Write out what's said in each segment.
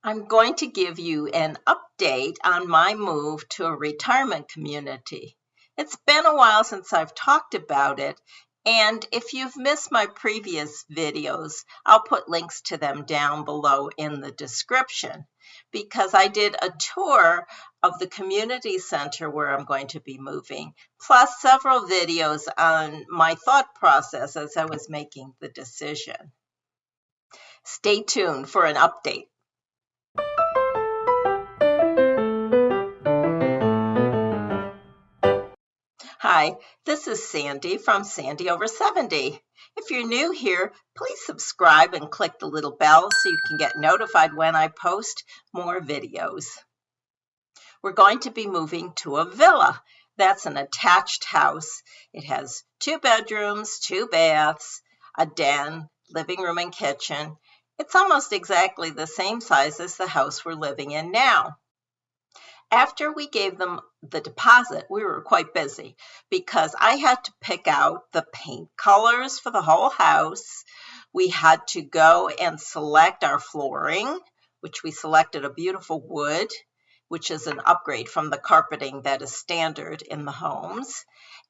I'm going to give you an update on my move to a retirement community. It's been a while since I've talked about it, and if you've missed my previous videos, I'll put links to them down below in the description because I did a tour of the community center where I'm going to be moving, plus several videos on my thought process as I was making the decision. Stay tuned for an update. Hi, this is Sandy from Sandy Over 70. If you're new here, please subscribe and click the little bell so you can get notified when I post more videos. We're going to be moving to a villa. That's an attached house. It has 2 bedrooms, 2 baths, a den, living room and kitchen. It's almost exactly the same size as the house we're living in now. After we gave them the deposit, we were quite busy because I had to pick out the paint colors for the whole house. We had to go and select our flooring, which we selected a beautiful wood, which is an upgrade from the carpeting that is standard in the homes.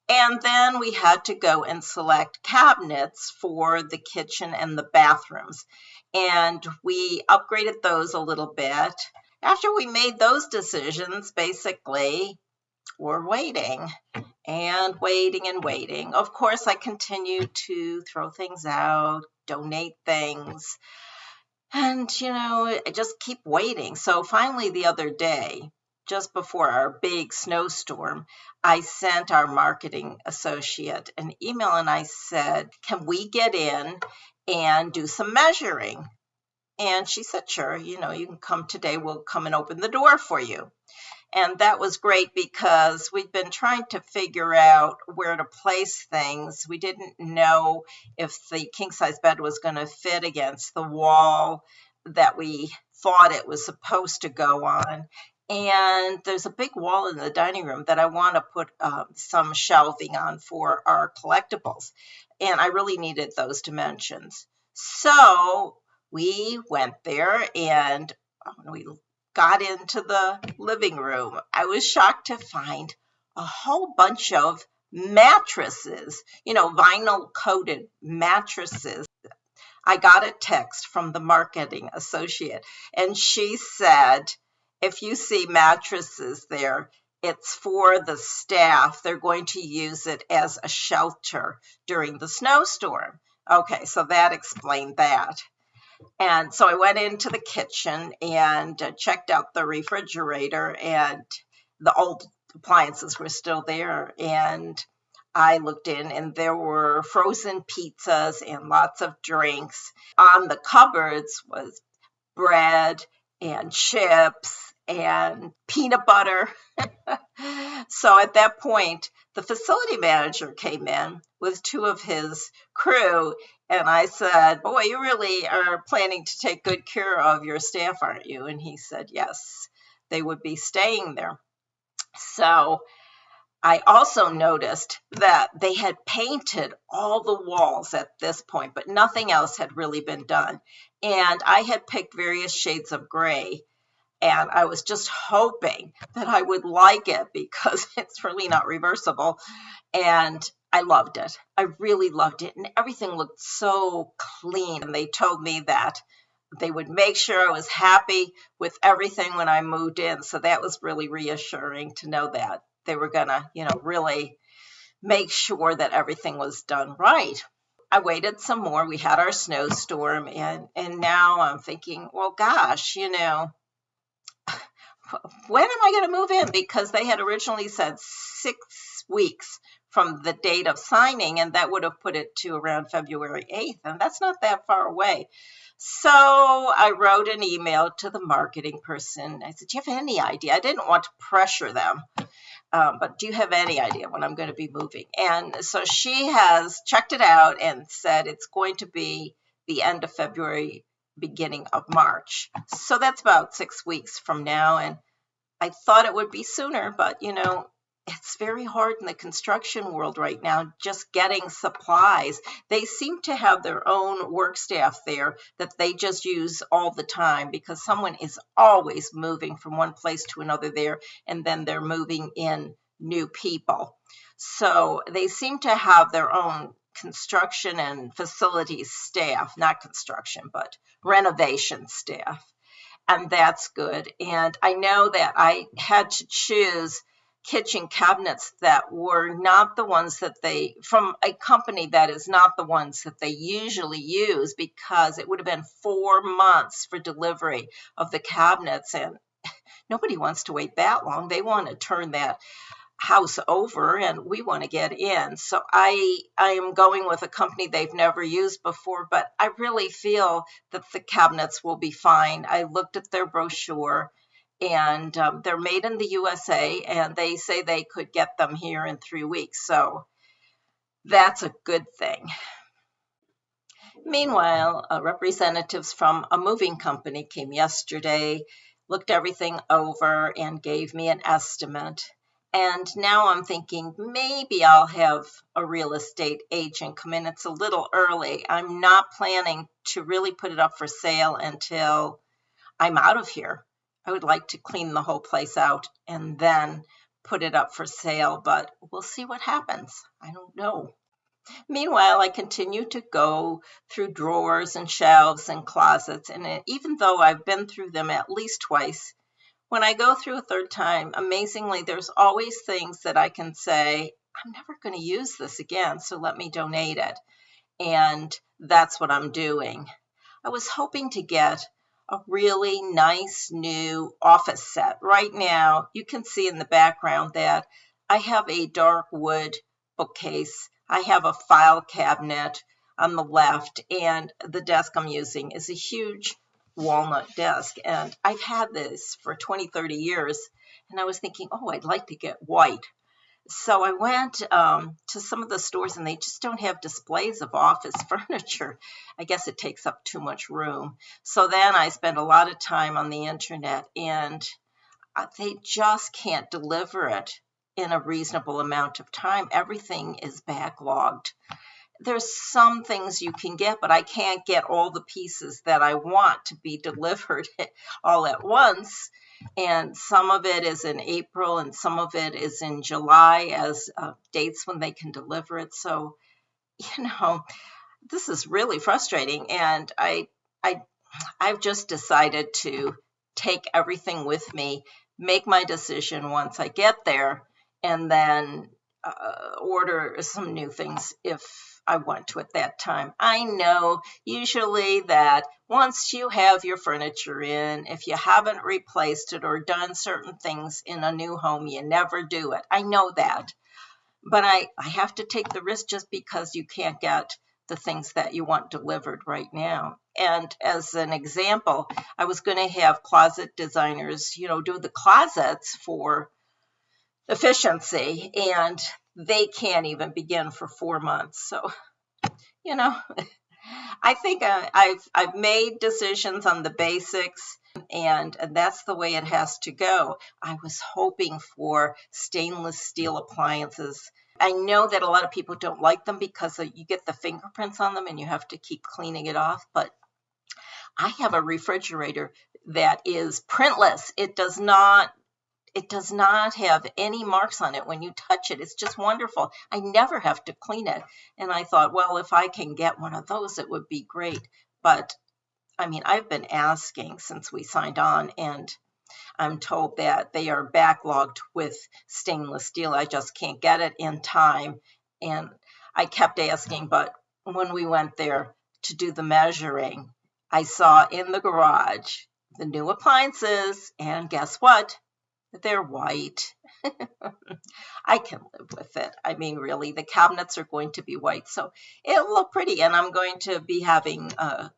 And then we had to go and select cabinets for the kitchen and the bathrooms. And we upgraded those a little bit. After we made those decisions, basically, we're waiting and waiting and waiting. Of course, I continue to throw things out, donate things, and, I just keep waiting. So finally, the other day, just before our big snowstorm, I sent our marketing associate an email and I said, can we get in and do some measuring? And she said, sure, you can come today. We'll come and open the door for you. And that was great because we'd been trying to figure out where to place things. We didn't know if the king-size bed was going to fit against the wall that we thought it was supposed to go on. And there's a big wall in the dining room that I want to put some shelving on for our collectibles. And I really needed those dimensions. So we went there and when we got into the living room, I was shocked to find a whole bunch of mattresses, vinyl coated mattresses. I got a text from the marketing associate and she said, if you see mattresses there, it's for the staff. They're going to use it as a shelter during the snowstorm. Okay, so that explained that. And so I went into the kitchen and checked out the refrigerator, and the old appliances were still there. And I looked in and there were frozen pizzas and lots of drinks. On the cupboards was bread and chips and peanut butter. So at that point, the facility manager came in with 2 of his crew, and I said, boy, you really are planning to take good care of your staff, aren't you? And he said, yes, they would be staying there. So I also noticed that they had painted all the walls at this point, but nothing else had really been done. And I had picked various shades of gray. And I was just hoping that I would like it because it's really not reversible. And I loved it. I really loved it. And everything looked so clean. And they told me that they would make sure I was happy with everything when I moved in. So that was really reassuring to know that they were going to, really make sure that everything was done right. I waited some more. We had our snowstorm. And now I'm thinking, well, gosh, when am I going to move in? Because they had originally said 6 weeks from the date of signing, and that would have put it to around February 8th, and that's not that far away. So I wrote an email to the marketing person. I said, do you have any idea? I didn't want to pressure them, but do you have any idea when I'm going to be moving? And so she has checked it out and said it's going to be the end of February, beginning of March. So that's about 6 weeks from now. And I thought it would be sooner, but it's very hard in the construction world right now, just getting supplies. They seem to have their own work staff there that they just use all the time because someone is always moving from one place to another there, and then they're moving in new people. So they seem to have their own construction and facilities staff, not construction, but renovation staff. And that's good. And I know that I had to choose kitchen cabinets that were not the ones that they, from a company that is not the ones that they usually use, because it would have been 4 months for delivery of the cabinets. And nobody wants to wait that long. They want to turn that house over and we want to get in. So I am going with a company they've never used before, but I really feel that the cabinets will be fine. I looked at their brochure, and they're made in the USA, and they say they could get them here in 3 weeks. So that's a good thing. Meanwhile, representatives from a moving company came yesterday, looked everything over, and gave me an estimate. And now I'm thinking maybe I'll have a real estate agent come in. It's a little early. I'm not planning to really put it up for sale until I'm out of here. I would like to clean the whole place out and then put it up for sale, but we'll see what happens. I don't know. Meanwhile, I continue to go through drawers and shelves and closets, and even though I've been through them at least twice, when I go through a third time, amazingly, there's always things that I can say, I'm never going to use this again, so let me donate it. And that's what I'm doing. I was hoping to get a really nice new office set. Right now, you can see in the background that I have a dark wood bookcase. I have a file cabinet on the left, and the desk I'm using is a huge walnut desk. And I've had this for 20, 30 years, and I was thinking, oh, I'd like to get white. So I went to some of the stores, and they just don't have displays of office furniture. I guess it takes up too much room. So then I spent a lot of time on the internet, and they just can't deliver it in a reasonable amount of time. Everything is backlogged. There's some things you can get, but I can't get all the pieces that I want to be delivered all at once. And some of it is in April and some of it is in July as dates when they can deliver it. So, this is really frustrating. And I've just decided to take everything with me, make my decision once I get there, and then order some new things if I want to at that time. I know usually that once you have your furniture in, if you haven't replaced it or done certain things in a new home, you never do it. I know that. But I have to take the risk just because you can't get the things that you want delivered right now. And as an example, I was going to have closet designers, do the closets for efficiency, and they can't even begin for 4 months. So, I think I've made decisions on the basics, and that's the way it has to go. I was hoping for stainless steel appliances. I know that a lot of people don't like them because you get the fingerprints on them and you have to keep cleaning it off, but I have a refrigerator that is printless. It does not have any marks on it when you touch it. It's just wonderful. I never have to clean it. And I thought, well, if I can get one of those, it would be great. But I've been asking since we signed on, and I'm told that they are backlogged with stainless steel. I just can't get it in time. And I kept asking, but when we went there to do the measuring, I saw in the garage the new appliances, and guess what? They're white. I can live with it. Really, the cabinets are going to be white, so it'll look pretty. And I'm going to be having,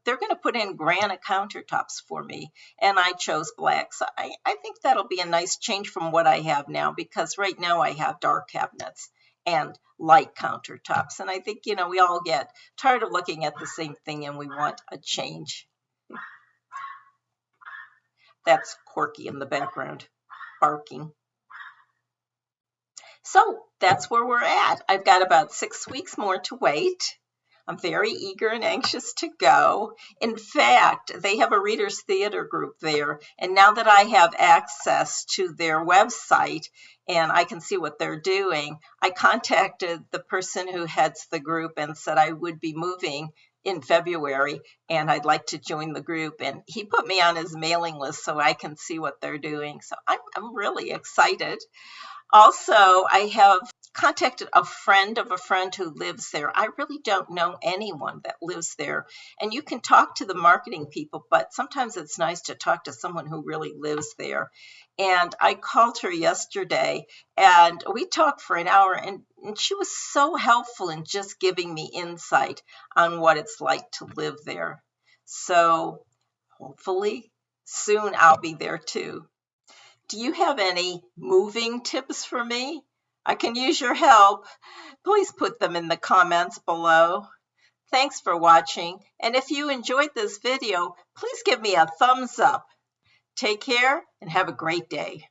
they're going to put in granite countertops for me, and I chose black. So I think that'll be a nice change from what I have now, because right now I have dark cabinets and light countertops. And I think, we all get tired of looking at the same thing and we want a change. That's Corky in the background, barking. So that's where we're at. I've got about 6 weeks more to wait. I'm very eager and anxious to go. In fact, they have a readers theater group there. And now that I have access to their website and I can see what they're doing, I contacted the person who heads the group and said I would be moving in February and I'd like to join the group. And he put me on his mailing list so I can see what they're doing. So I'm really excited. Also, I have contacted a friend of a friend who lives there. I really don't know anyone that lives there. And you can talk to the marketing people, but sometimes it's nice to talk to someone who really lives there. And I called her yesterday and we talked for an hour, and she was so helpful in just giving me insight on what it's like to live there. So hopefully soon I'll be there too. Do you have any moving tips for me? I can use your help. Please put them in the comments below. Thanks for watching, and if you enjoyed this video, please give me a thumbs up. Take care and have a great day.